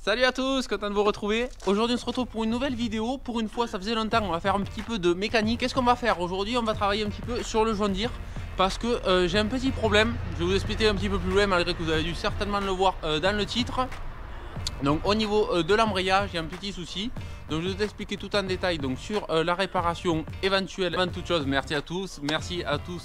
Salut à tous, content de vous retrouver. Aujourd'hui on se retrouve pour une nouvelle vidéo. Pour une fois ça faisait longtemps, on va faire un petit peu de mécanique. Qu'est-ce qu'on va faire aujourd'hui? On va travailler un petit peu sur le John Deere parce que j'ai un petit problème. Je vais vous expliquer un petit peu plus loin malgré que vous avez dû certainement le voir dans le titre. Donc au niveau de l'embrayage, il y a un petit souci. Donc je vais vous expliquer tout en détail donc sur la réparation éventuelle. Avant toute chose, merci à tous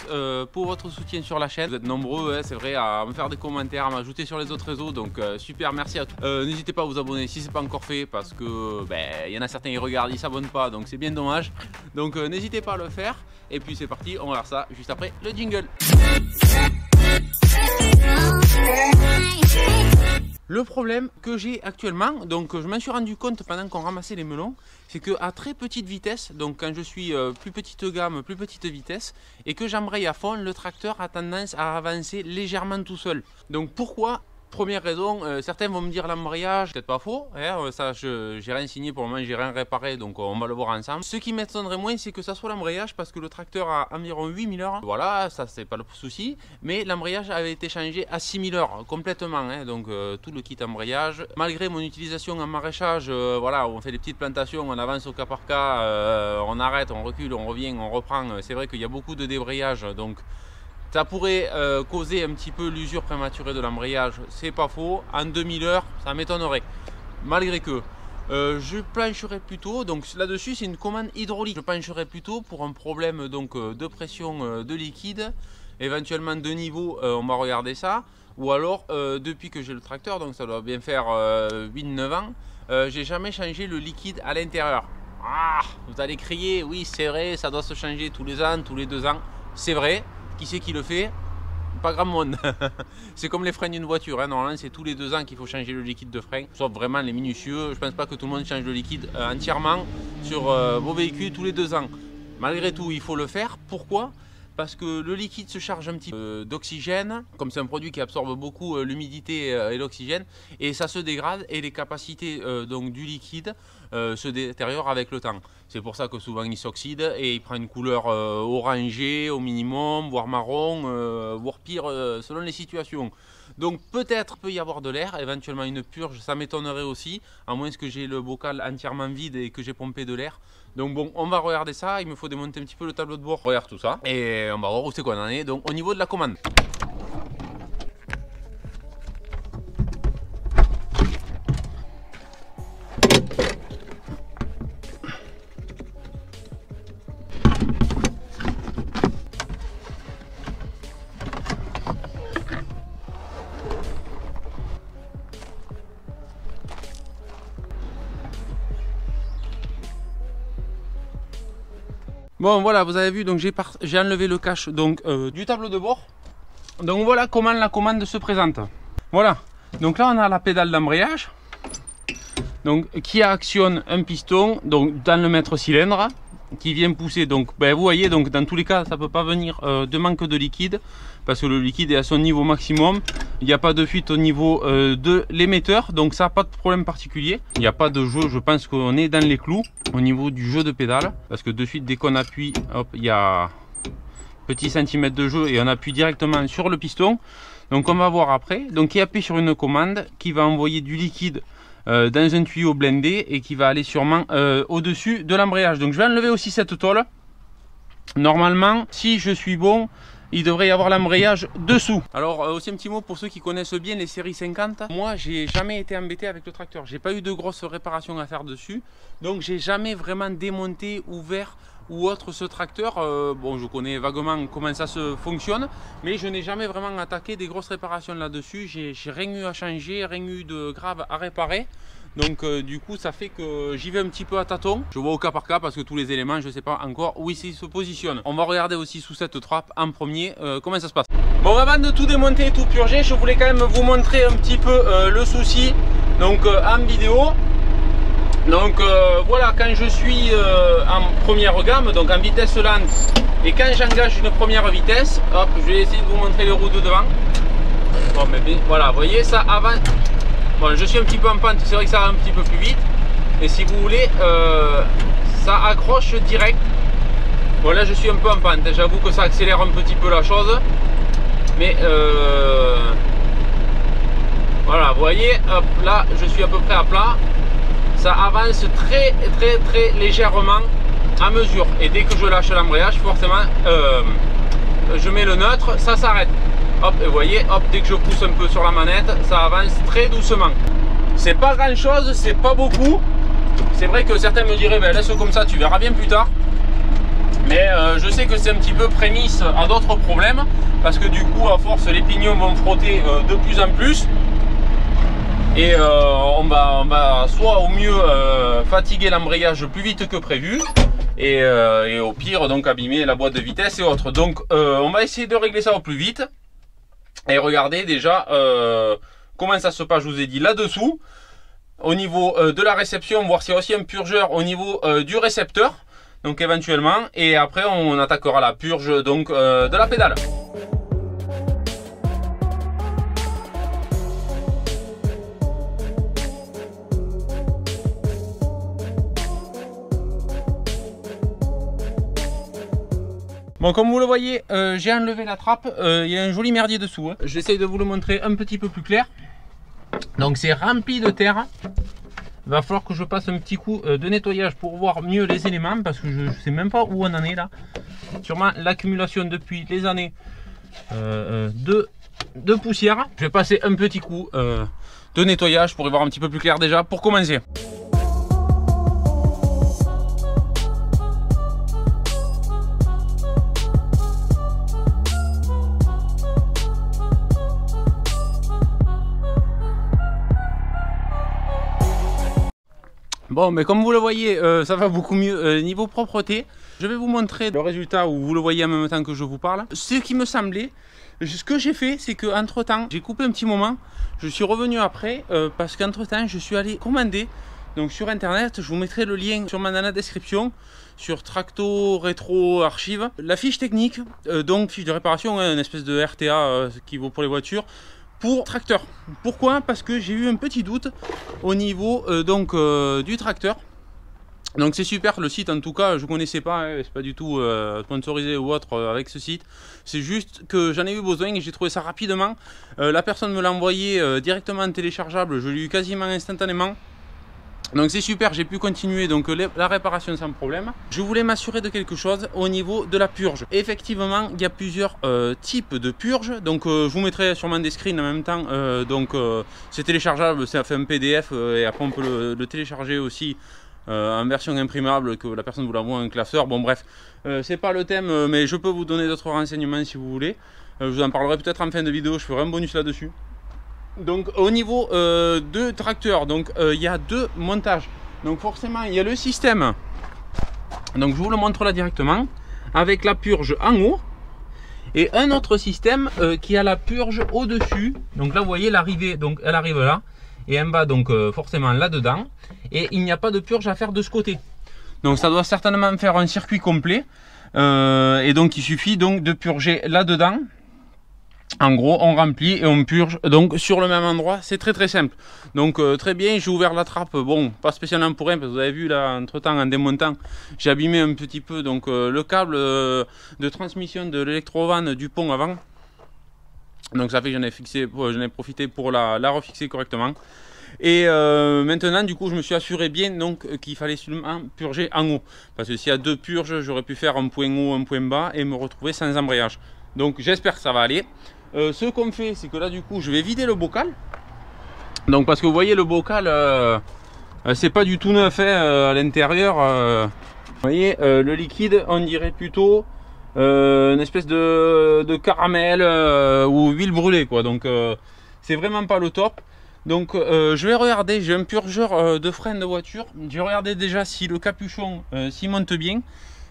pour votre soutien sur la chaîne. Vous êtes nombreux, hein, c'est vrai, à me faire des commentaires, à m'ajouter sur les autres réseaux. Donc super, merci à tous. N'hésitez pas à vous abonner si c'est pas encore fait parce que il y en a certains qui regardent, ils s'abonnent pas, donc c'est bien dommage. Donc n'hésitez pas à le faire. Et puis c'est parti, on va voir ça juste après le jingle. Le problème que j'ai actuellement, donc je m'en suis rendu compte pendant qu'on ramassait les melons, c'est qu'à très petite vitesse, donc quand je suis plus petite gamme, plus petite vitesse, et que j'embraye à fond, le tracteur a tendance à avancer légèrement tout seul. Donc pourquoi? Première raison, certains vont me dire l'embrayage, peut-être pas faux, hein, ça j'ai rien signé pour le moment, j'ai rien réparé, donc on va le voir ensemble. Ce qui m'étonnerait moins, c'est que ça soit l'embrayage parce que le tracteur a environ 8000 heures, voilà, ça c'est pas le souci, mais l'embrayage avait été changé à 6000 heures complètement, hein, donc tout le kit embrayage. Malgré mon utilisation en maraîchage, voilà, on fait des petites plantations, on avance au cas par cas, on arrête, on recule, on revient, on reprend, c'est vrai qu'il y a beaucoup de débrayage, donc ça pourrait causer un petit peu l'usure prématurée de l'embrayage, c'est pas faux. En 2000 heures, ça m'étonnerait. Malgré que je pencherais plutôt, donc là-dessus c'est une commande hydraulique. Je pencherais plutôt pour un problème donc de pression de liquide, éventuellement de niveau, on va regarder ça. Ou alors depuis que j'ai le tracteur, donc ça doit bien faire 8-9 ans, j'ai jamais changé le liquide à l'intérieur. Ah, vous allez crier, oui c'est vrai, ça doit se changer tous les ans, tous les 2 ans, c'est vrai. Qui c'est qui le fait? Pas grand monde. C'est comme les freins d'une voiture, hein. Normalement c'est tous les 2 ans qu'il faut changer le liquide de frein, sauf vraiment les minutieux. Je pense pas que tout le monde change le liquide entièrement sur vos véhicules tous les 2 ans. Malgré tout il faut le faire. Pourquoi? Parce que le liquide se charge un petit peu d'oxygène, comme c'est un produit qui absorbe beaucoup l'humidité et l'oxygène, et ça se dégrade et les capacités donc du liquide se détériorent avec le temps. C'est pour ça que souvent il s'oxyde et il prend une couleur orangée au minimum, voire marron, voire pire selon les situations. Donc peut-être peut y avoir de l'air, éventuellement une purge, ça m'étonnerait aussi, à moins que j'ai le bocal entièrement vide et que j'ai pompé de l'air. Donc bon, on va regarder ça, il me faut démonter un petit peu le tableau de bord, regarde tout ça, et on va voir où c'est qu'on en est, donc au niveau de la commande. Bon voilà, vous avez vu, donc j'ai enlevé le cache donc du tableau de bord. Donc voilà comment la commande se présente. Voilà, donc là on a la pédale d'embrayage, donc qui actionne un piston donc dans le mètre cylindre qui vient pousser. Donc vous voyez, donc dans tous les cas ça peut pas venir de manque de liquide parce que le liquide est à son niveau maximum. Il n'y a pas de fuite au niveau de l'émetteur, donc ça pas de problème particulier. Il n'y a pas de jeu, je pense qu'on est dans les clous au niveau du jeu de pédale, parce que de suite dès qu'on appuie, hop, il y a petit centimètre de jeu et on appuie directement sur le piston. Donc on va voir après. Donc il appuie sur une commande qui va envoyer du liquide dans un tuyau blindé et qui va aller sûrement au-dessus de l'embrayage. Donc je vais enlever aussi cette tôle. Normalement, si je suis bon, il devrait y avoir l'embrayage dessous. Alors aussi un petit mot pour ceux qui connaissent bien les séries 50. Moi j'ai jamais été embêté avec le tracteur. J'ai pas eu de grosses réparations à faire dessus. Donc j'ai jamais vraiment démonté, ouvert ou autre ce tracteur. Bon, je connais vaguement comment ça se fonctionne, mais je n'ai jamais vraiment attaqué des grosses réparations là-dessus. J'ai rien eu à changer, rien eu de grave à réparer. Donc du coup ça fait que j'y vais un petit peu à tâtons. Je vois au cas par cas parce que tous les éléments je ne sais pas encore où ils se positionnent. On va regarder aussi sous cette trappe en premier comment ça se passe. Bon, avant de tout démonter et tout purger, je voulais quand même vous montrer un petit peu le souci donc en vidéo. Donc voilà, quand je suis en première gamme, donc en vitesse lente, et quand j'engage une première vitesse, hop, je vais essayer de vous montrer les roues de devant. Bon, mais voilà, vous voyez ça avant. Bon, je suis un petit peu en pente, c'est vrai que ça va un petit peu plus vite. Et si vous voulez, ça accroche direct. Bon, là je suis un peu en pente, j'avoue que ça accélère un petit peu la chose. Mais Voilà, vous voyez, hop, là je suis à peu près à plat. Ça avance très légèrement à mesure. Et dès que je lâche l'embrayage, forcément, je mets le neutre, ça s'arrête. Hop, et vous voyez, hop, dès que je pousse un peu sur la manette, ça avance très doucement. C'est pas grand chose, c'est pas beaucoup. C'est vrai que certains me diraient, ben, laisse comme ça, tu verras bien plus tard. Mais je sais que c'est un petit peu prémisse à d'autres problèmes. Parce que du coup, à force, les pignons vont frotter de plus en plus. Et on va soit au mieux fatiguer l'embrayage plus vite que prévu. Et au pire, donc abîmer la boîte de vitesse et autres. Donc on va essayer de régler ça au plus vite. Et regardez déjà comment ça se passe, je vous ai dit là-dessous. Au niveau de la réception, voir s'il y a aussi un purgeur au niveau du récepteur. Donc éventuellement. Et après on attaquera la purge donc, de la pédale. Bon, comme vous le voyez, j'ai enlevé la trappe, il y a un joli merdier dessous. Hein. J'essaye de vous le montrer un petit peu plus clair. Donc c'est rempli de terre. Il va falloir que je passe un petit coup de nettoyage pour voir mieux les éléments, parce que je ne sais même pas où on en est là. Sûrement l'accumulation depuis les années de poussière. Je vais passer un petit coup de nettoyage pour y voir un petit peu plus clair déjà pour commencer. Bon, mais comme vous le voyez, ça va beaucoup mieux niveau propreté. Je vais vous montrer le résultat où vous le voyez en même temps que je vous parle. Ce qui me semblait, ce que j'ai fait, c'est que entre temps, j'ai coupé un petit moment. Je suis revenu après parce qu'entre temps, je suis allé commander. Donc sur internet, je vous mettrai le lien sûrement dans la description sur Tracto Rétro Archive. La fiche technique, donc fiche de réparation, hein, une espèce de RTA qui vaut pour les voitures. Pour tracteur. Pourquoi? Parce que j'ai eu un petit doute au niveau du tracteur. Donc c'est super, le site en tout cas je ne connaissais pas, hein, c'est pas du tout sponsorisé ou autre avec ce site. C'est juste que j'en ai eu besoin et j'ai trouvé ça rapidement. La personne me l'a envoyé directement en téléchargeable, je l'ai eu quasiment instantanément. Donc c'est super, j'ai pu continuer donc la réparation sans problème. Je voulais m'assurer de quelque chose au niveau de la purge. Effectivement, il y a plusieurs types de purge. Donc je vous mettrai sûrement des screens en même temps. C'est téléchargeable, ça fait un PDF et après on peut le télécharger aussi en version imprimable, que la personne vous l'envoie en classeur. Bon bref, c'est pas le thème, mais je peux vous donner d'autres renseignements si vous voulez. Je vous en parlerai peut-être en fin de vidéo, je ferai un bonus là-dessus. Donc au niveau de tracteur, donc il y a deux montages. Donc forcément il y a le système. Donc je vous le montre là directement avec la purge en haut et un autre système qui a la purge au dessus. Donc là vous voyez l'arrivée, donc elle arrive là et en bas donc forcément là dedans. Et il n'y a pas de purge à faire de ce côté. Donc ça doit certainement faire un circuit complet et donc il suffit donc de purger là dedans. En gros, on remplit et on purge donc sur le même endroit. C'est très simple. Donc très bien, j'ai ouvert la trappe. Bon, pas spécialement pour rien parce que vous avez vu là, entre temps en démontant, j'ai abîmé un petit peu donc le câble de transmission de l'électrovanne du pont avant. Donc ça fait que j'en ai profité pour la refixer correctement. Et maintenant du coup je me suis assuré bien donc qu'il fallait seulement purger en haut. Parce que s'il y a deux purges, j'aurais pu faire un point haut, un point bas et me retrouver sans embrayage. Donc j'espère que ça va aller. Ce qu'on fait, c'est que là du coup je vais vider le bocal. Donc parce que vous voyez le bocal c'est pas du tout neuf hein, à l'intérieur. Vous voyez le liquide, on dirait plutôt une espèce de caramel ou huile brûlée quoi. Donc c'est vraiment pas le top. Donc je vais regarder, j'ai un purgeur de frein de voiture. Je vais regarder déjà si le capuchon s'y monte bien.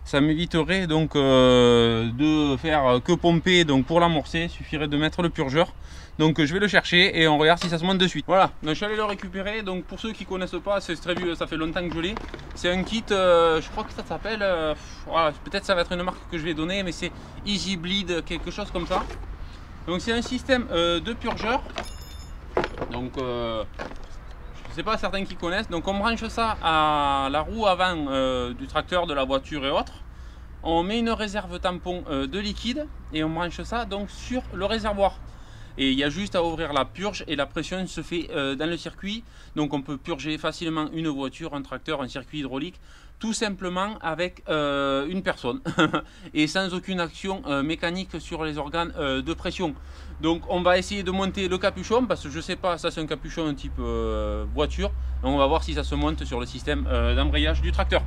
Ça m'éviterait donc de faire que pomper donc pour l'amorcer, il suffirait de mettre le purgeur. Donc je vais le chercher et on regarde si ça se monte de suite. Voilà, donc je suis allé le récupérer. Donc pour ceux qui ne connaissent pas, c'est très vieux, ça fait longtemps que je l'ai. C'est un kit, je crois que ça s'appelle, voilà, peut-être ça va être une marque que je vais donner, mais c'est Easy Bleed, quelque chose comme ça. Donc c'est un système de purgeur. Donc je ne sais pas certains qui connaissent. Donc on branche ça à la roue avant du tracteur, de la voiture et autres. On met une réserve tampon de liquide et on branche ça donc sur le réservoir. et il y a juste à ouvrir la purge et la pression se fait dans le circuit. Donc on peut purger facilement une voiture, un tracteur, un circuit hydraulique, tout simplement avec une personne et sans aucune action mécanique sur les organes de pression. Donc on va essayer de monter le capuchon, parce que je sais pas, ça c'est un capuchon type voiture, donc on va voir si ça se monte sur le système d'embrayage du tracteur.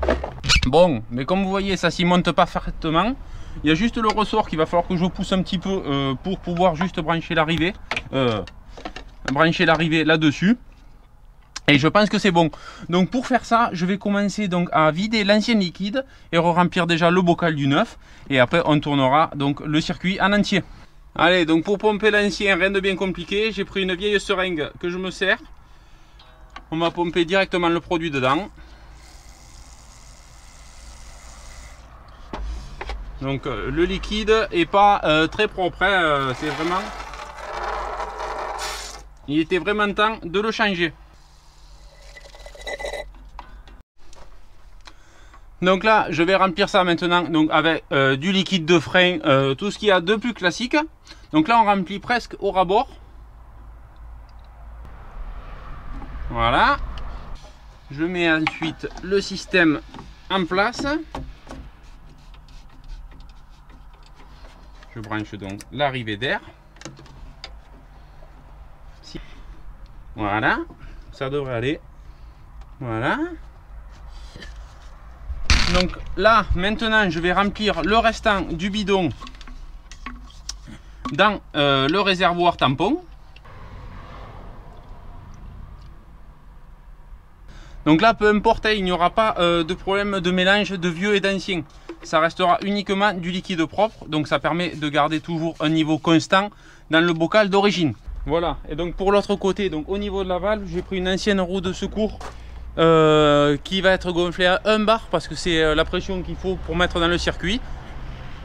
Bon, mais comme vous voyez, ça s'y monte pas parfaitement. Il y a juste le ressort qu'il va falloir que je pousse un petit peu pour pouvoir juste brancher l'arrivée là-dessus. Et je pense que c'est bon. Donc pour faire ça, je vais commencer donc à vider l'ancien liquide et remplir déjà le bocal du neuf. Et après on tournera donc le circuit en entier. Allez, donc pour pomper l'ancien, rien de bien compliqué. J'ai pris une vieille seringue que je me sers. On va pomper directement le produit dedans. Donc le liquide est pas très propre, hein, c'est vraiment... Il était vraiment temps de le changer. Donc là, je vais remplir ça maintenant donc avec du liquide de frein, tout ce qu'il y a de plus classique. Donc là, on remplit presque au ras-bord. Voilà. Je mets ensuite le système en place. Je branche donc l'arrivée d'air. Voilà, ça devrait aller. Voilà. Donc là, maintenant, je vais remplir le restant du bidon dans le réservoir tampon. Donc là, peu importe, il n'y aura pas de problème de mélange de vieux et d'ancien. Ça restera uniquement du liquide propre, donc ça permet de garder toujours un niveau constant dans le bocal d'origine. Voilà, et donc pour l'autre côté, donc au niveau de la valve, j'ai pris une ancienne roue de secours qui va être gonflée à 1 bar parce que c'est la pression qu'il faut pour mettre dans le circuit.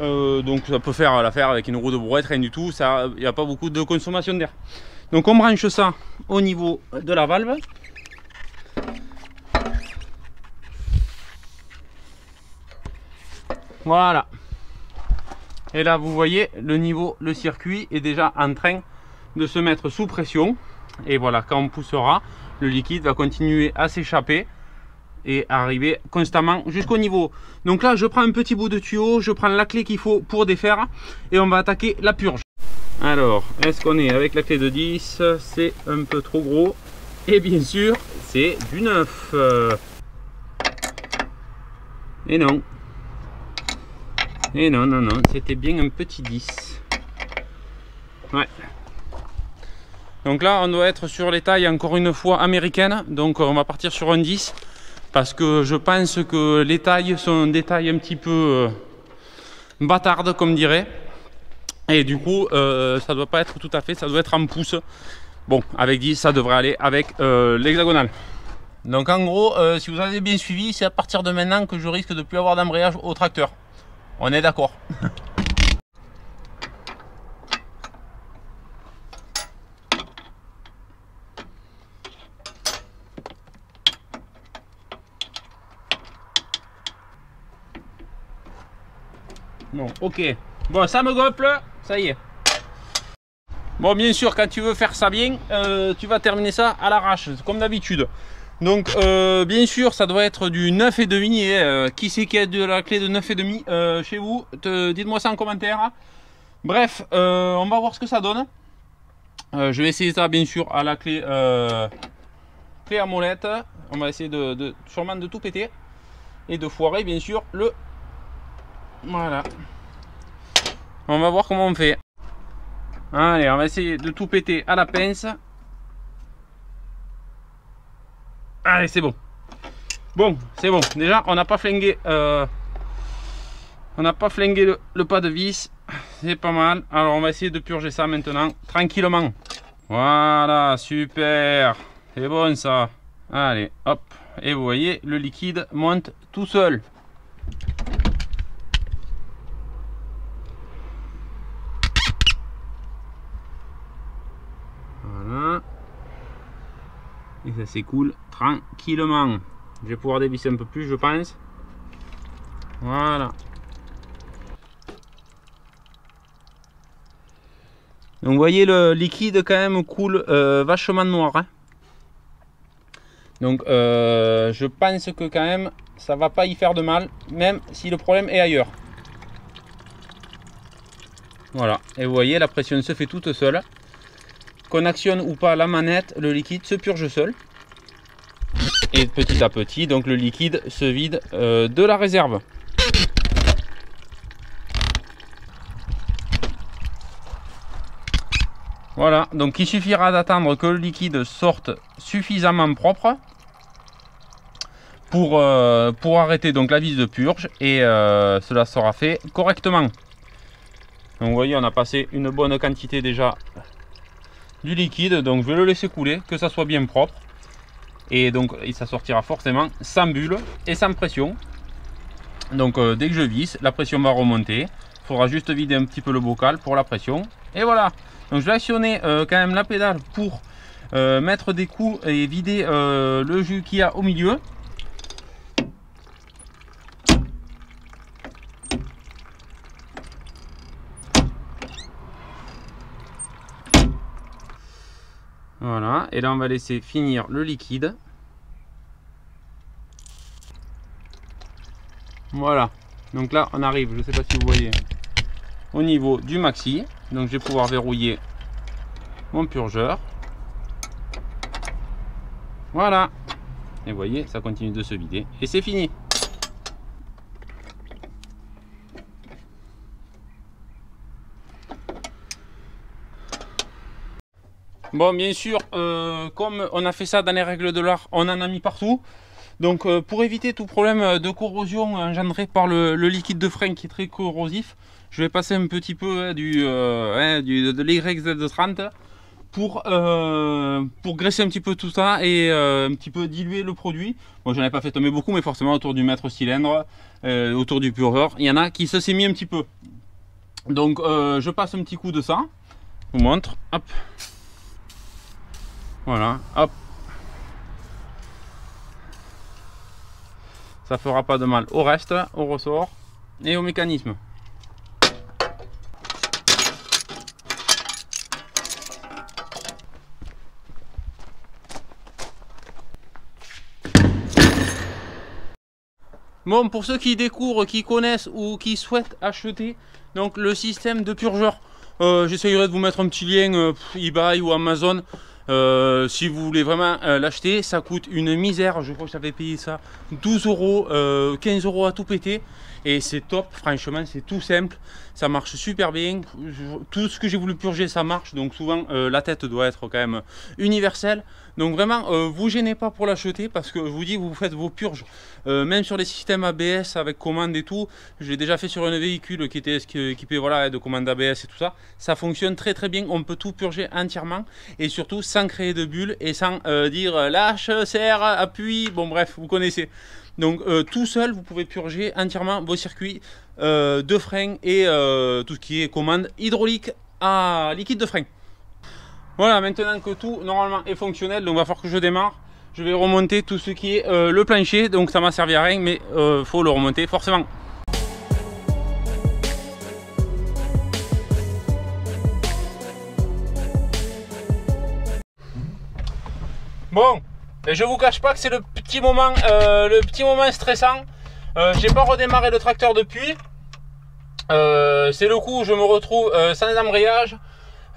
Donc ça peut faire l'affaire avec une roue de brouette, rien du tout, il n'y a pas beaucoup de consommation d'air. Donc on branche ça au niveau de la valve. Voilà. Et là vous voyez le circuit est déjà en train de se mettre sous pression. Et voilà, quand on poussera, le liquide va continuer à s'échapper et arriver constamment jusqu'au niveau. Donc là je prends un petit bout de tuyau, je prends la clé qu'il faut pour défaire et on va attaquer la purge. Alors, est-ce qu'on est avec la clé de 10? C'est un peu trop gros. Et bien sûr, c'est du 9. Et non. Et non, non, non, c'était bien un petit 10. Ouais. Donc là, on doit être sur les tailles encore une fois américaines. Donc on va partir sur un 10. Parce que je pense que les tailles sont des tailles un petit peu bâtardes, comme dirait. Et du coup, ça doit pas être tout à fait, ça doit être en pouces. Bon, avec 10, ça devrait aller avec l'hexagonal. Donc en gros, si vous avez bien suivi, c'est à partir de maintenant que je risque de plus avoir d'embrayage au tracteur. On est d'accord. Bon, ok. Bon, ça me gonfle, ça y est. Bon, bien sûr, quand tu veux faire ça bien, tu vas terminer ça à l'arrache, comme d'habitude. Donc, bien sûr, ça doit être du 9,5. Qui c'est qui a de la clé de 9,5 chez vous? Dites-moi ça en commentaire. Bref, on va voir ce que ça donne. Je vais essayer ça, bien sûr, à la clé, clé à molette. On va essayer sûrement de tout péter. Et de foirer, bien sûr, le... Voilà. On va voir comment on fait. Allez, on va essayer de tout péter à la pince. Allez, c'est bon. Bon, c'est bon. Déjà, on n'a pas flingué. On n'a pas flingué le pas de vis. C'est pas mal. Alors, on va essayer de purger ça maintenant, tranquillement. Voilà, super. C'est bon ça. Allez, hop. Et vous voyez, le liquide monte tout seul. Voilà. Et ça s'écoule tranquillement. Je vais pouvoir dévisser un peu plus, je pense. Voilà. Donc vous voyez, le liquide quand même coule vachement noir, hein. Donc je pense que quand même ça va pas y faire de mal, même si le problème est ailleurs. Voilà, et vous voyez, la pression se fait toute seule. Qu'on actionne ou pas la manette, le liquide se purge seul. Et petit à petit, donc le liquide se vide de la réserve. Voilà, donc il suffira d'attendre que le liquide sorte suffisamment propre pour arrêter donc la vis de purge, et cela sera fait correctement. Donc vous voyez, on a passé une bonne quantité déjà du liquide, donc je vais le laisser couler, que ça soit bien propre, et donc ça sortira forcément sans bulle et sans pression. Donc dès que je visse, la pression va remonter. Il faudra juste vider un petit peu le bocal pour la pression, et voilà. Donc je vais actionner quand même la pédale pour mettre des coups et vider le jus qu'il y a au milieu. Voilà, et là on va laisser finir le liquide. Voilà, donc là on arrive, je ne sais pas si vous voyez, au niveau du maxi. Donc je vais pouvoir verrouiller mon purgeur. Voilà, et vous voyez, ça continue de se vider et c'est fini. Bon, bien sûr, comme on a fait ça dans les règles de l'art, on en a mis partout. Donc pour éviter tout problème de corrosion engendré par le liquide de frein qui est très corrosif, je vais passer un petit peu de l'YZ30 pour graisser un petit peu tout ça et un petit peu diluer le produit. Bon, j'en ai pas fait tomber beaucoup, mais forcément autour du mètre cylindre, autour du purgeur, il y en a qui se s'est mis un petit peu. Donc je passe un petit coup de ça, je vous montre, hop. Voilà, hop. Ça fera pas de mal au reste, au ressort et au mécanisme. Bon, pour ceux qui découvrent, qui connaissent ou qui souhaitent acheter donc le système de purgeur, j'essayerai de vous mettre un petit lien eBay ou Amazon. Si vous voulez vraiment l'acheter, ça coûte une misère. Je crois que j'avais payé ça 12 €, 15 € à tout péter, et c'est top. Franchement, c'est tout simple, ça marche super bien. Tout ce que j'ai voulu purger, ça marche. Donc souvent la tête doit être quand même universelle. Donc vraiment, vous gênez pas pour l'acheter, parce que je vous dis, vous faites vos purges même sur les systèmes ABS avec commande et tout. Je l'ai déjà fait sur un véhicule qui était équipé, voilà, de commande ABS et tout ça. Ça fonctionne très très bien. On peut tout purger entièrement, et surtout sans créer de bulles et sans dire lâche, serre, appuie. Bon bref, vous connaissez. Donc tout seul, vous pouvez purger entièrement vos circuits de frein et tout ce qui est commande hydraulique à liquide de frein. Voilà, maintenant que tout normalement est fonctionnel, donc il va falloir que je démarre. Je vais remonter tout ce qui est le plancher, donc ça m'a servi à rien, mais faut le remonter forcément. Bon, et je vous cache pas que c'est le petit moment stressant. J'ai pas redémarré le tracteur depuis. C'est le coup où je me retrouve sans embrayage.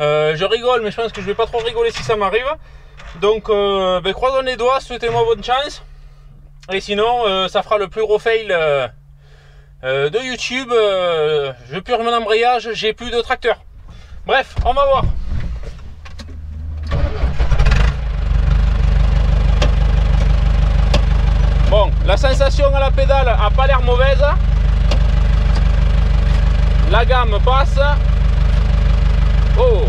Je rigole, mais je pense que je vais pas trop rigoler si ça m'arrive. Donc croisons les doigts, souhaitez-moi bonne chance. Et sinon ça fera le plus gros fail de YouTube. Je purge mon embrayage, j'ai plus de tracteur. Bref, on va voir. Bon, la sensation à la pédale a pas l'air mauvaise. La gamme passe. Oh!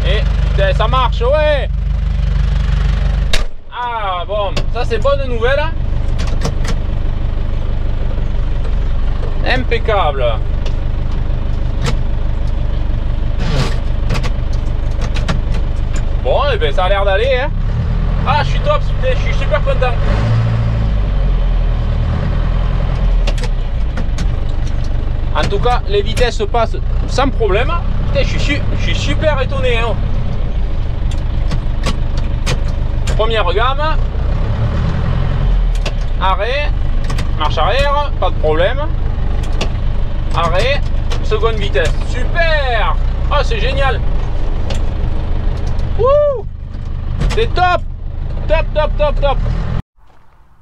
Et putain, ça marche, ouais! Ah bon, ça c'est bonne nouvelle. Impeccable. Bon, et ben ça a l'air d'aller, hein. Ah, je suis top, je suis super content. En tout cas, les vitesses passent sans problème. Putain, je suis super étonné. Hein. Première gamme. Arrêt. Marche arrière, pas de problème. Arrêt. Seconde vitesse. Super. Ah, c'est génial. Wouh. C'est top. Top, top, top, top.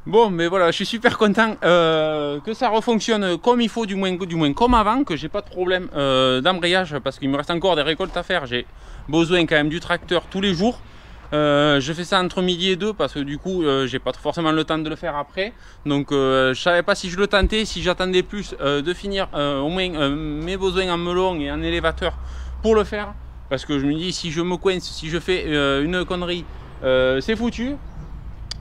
Bon, mais voilà, je suis super content que ça refonctionne comme il faut, du moins comme avant, que j'ai pas de problème d'embrayage, parce qu'il me reste encore des récoltes à faire. J'ai besoin quand même du tracteur tous les jours. Je fais ça entre midi et 2 parce que du coup j'ai pas forcément le temps de le faire après. Donc je savais pas si je le tentais, si j'attendais plus de finir au moins mes besoins en melon et en élévateur pour le faire. Parce que je me dis, si je me coince, si je fais une connerie, c'est foutu.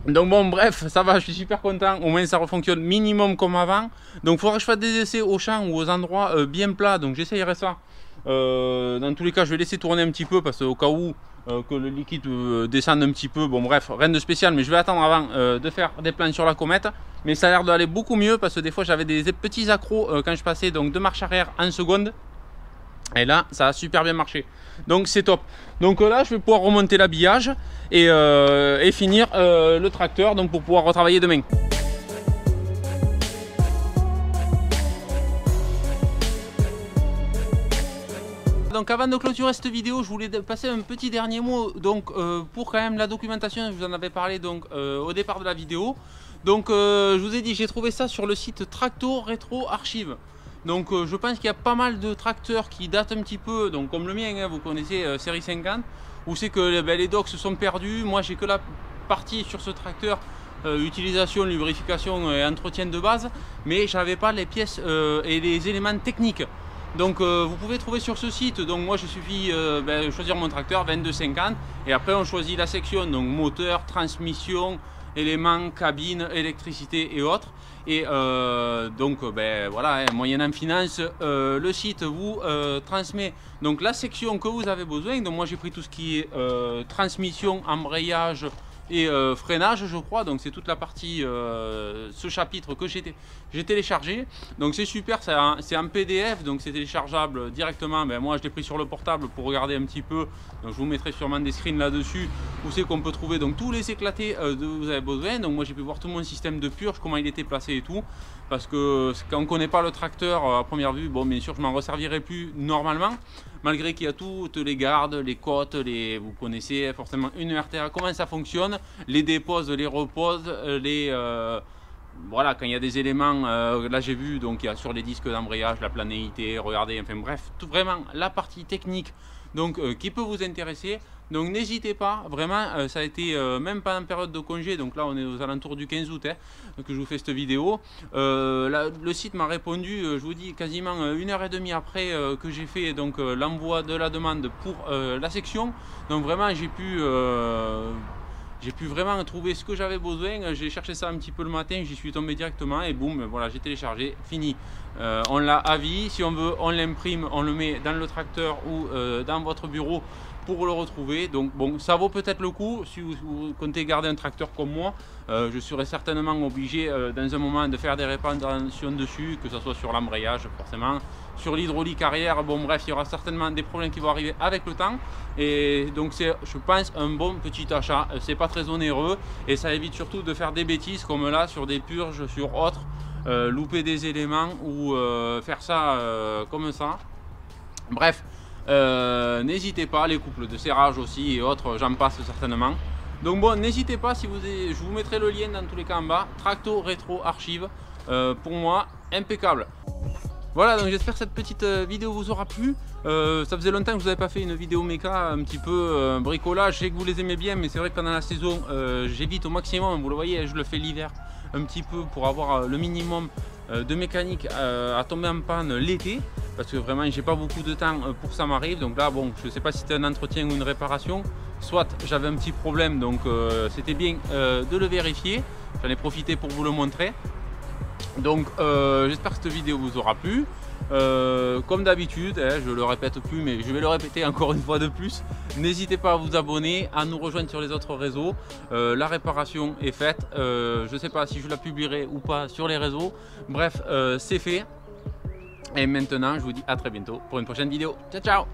Donc bon, bref, ça va, je suis super content, au moins ça refonctionne minimum comme avant. Donc il faudra que je fasse des essais aux champs ou aux endroits bien plats, donc j'essayerai ça. Dans tous les cas, je vais laisser tourner un petit peu parce qu'au cas où que le liquide descende un petit peu, bon bref, rien de spécial, mais je vais attendre avant de faire des plans sur la comète. Mais ça a l'air d'aller beaucoup mieux parce que des fois j'avais des petits accros quand je passais donc de marche arrière en seconde. Et là, ça a super bien marché. Donc c'est top. Donc là, je vais pouvoir remonter l'habillage et finir le tracteur donc pour pouvoir retravailler demain. Donc avant de clôturer cette vidéo, je voulais passer un petit dernier mot donc pour quand même la documentation. Je vous en avais parlé donc au départ de la vidéo. Donc je vous ai dit, j'ai trouvé ça sur le site Tracto Rétro Archive. Donc je pense qu'il y a pas mal de tracteurs qui datent un petit peu, donc comme le mien, hein, vous connaissez série 50, où c'est que les docks se sont perdus. Moi j'ai que la partie sur ce tracteur, utilisation, lubrification et entretien de base, mais j'avais pas les pièces et les éléments techniques. Donc vous pouvez trouver sur ce site, donc moi je suffis choisir mon tracteur 2250 et après on choisit la section, donc moteur, transmission, éléments, cabine, électricité et autres. Et donc voilà, hein, moyennant finance, le site vous transmet donc la section que vous avez besoin. Donc moi j'ai pris tout ce qui est transmission, embrayage et freinage, je crois. Donc c'est toute la partie, ce chapitre que j'ai téléchargé. Donc c'est super, c'est en PDF, donc c'est téléchargeable directement. Moi je l'ai pris sur le portable pour regarder un petit peu. Donc je vous mettrai sûrement des screens là-dessus où c'est qu'on peut trouver donc tous les éclatés dont vous avez besoin. Donc moi j'ai pu voir tout mon système de purge, comment il était placé et tout. Parce que quand on ne connaît pas le tracteur à première vue, bon bien sûr je m'en resservirai plus normalement. Malgré qu'il y a toutes les gardes, les côtes, vous connaissez forcément une RTA, comment ça fonctionne, les déposes, les reposes, voilà, quand il y a des éléments, là j'ai vu, donc il y a sur les disques d'embrayage, la planéité, regardez, enfin bref, vraiment la partie technique donc qui peut vous intéresser. Donc n'hésitez pas, vraiment, ça a été même pas en période de congé, donc là on est aux alentours du 15 août hein, que je vous fais cette vidéo. Le site m'a répondu, je vous dis, quasiment 1h30 après que j'ai fait donc l'envoi de la demande pour la section. Donc vraiment j'ai pu vraiment trouver ce que j'avais besoin. J'ai cherché ça un petit peu le matin, j'y suis tombé directement et boum, voilà, j'ai téléchargé, fini. On l'a à vie, si on veut on l'imprime, on le met dans le tracteur ou dans votre bureau pour le retrouver. Donc bon, ça vaut peut-être le coup si vous comptez garder un tracteur comme moi. Je serai certainement obligé dans un moment de faire des réparations dessus, que ce soit sur l'embrayage forcément, sur l'hydraulique arrière. Bon bref, il y aura certainement des problèmes qui vont arriver avec le temps, et donc c'est, je pense, un bon petit achat. C'est pas très onéreux et ça évite surtout de faire des bêtises comme là sur des purges, sur autres, louper des éléments ou faire ça comme ça. Bref, n'hésitez pas, les couples de serrage aussi et autres, j'en passe certainement. Donc bon, n'hésitez pas, si je vous mettrai le lien dans tous les cas en bas. Tracto Rétro Archive, pour moi impeccable. Voilà, donc j'espère que cette petite vidéo vous aura plu. Ça faisait longtemps que je vous avais pas fait une vidéo méca, un petit peu bricolage. Je sais que vous les aimez bien, mais c'est vrai que pendant la saison j'évite au maximum. Vous le voyez, je le fais l'hiver un petit peu pour avoir le minimum de mécanique à tomber en panne l'été, parce que vraiment j'ai pas beaucoup de temps pour ça m'arrive. Donc là bon, je sais pas si c'était un entretien ou une réparation, soit j'avais un petit problème, donc c'était bien de le vérifier. J'en ai profité pour vous le montrer. Donc j'espère que cette vidéo vous aura plu. Comme d'habitude, je le répète plus, mais je vais le répéter encore une fois de plus. N'hésitez pas à vous abonner, à nous rejoindre sur les autres réseaux. La réparation est faite. Je ne sais pas si je la publierai ou pas sur les réseaux. Bref, c'est fait. Et maintenant, je vous dis à très bientôt pour une prochaine vidéo. Ciao, ciao!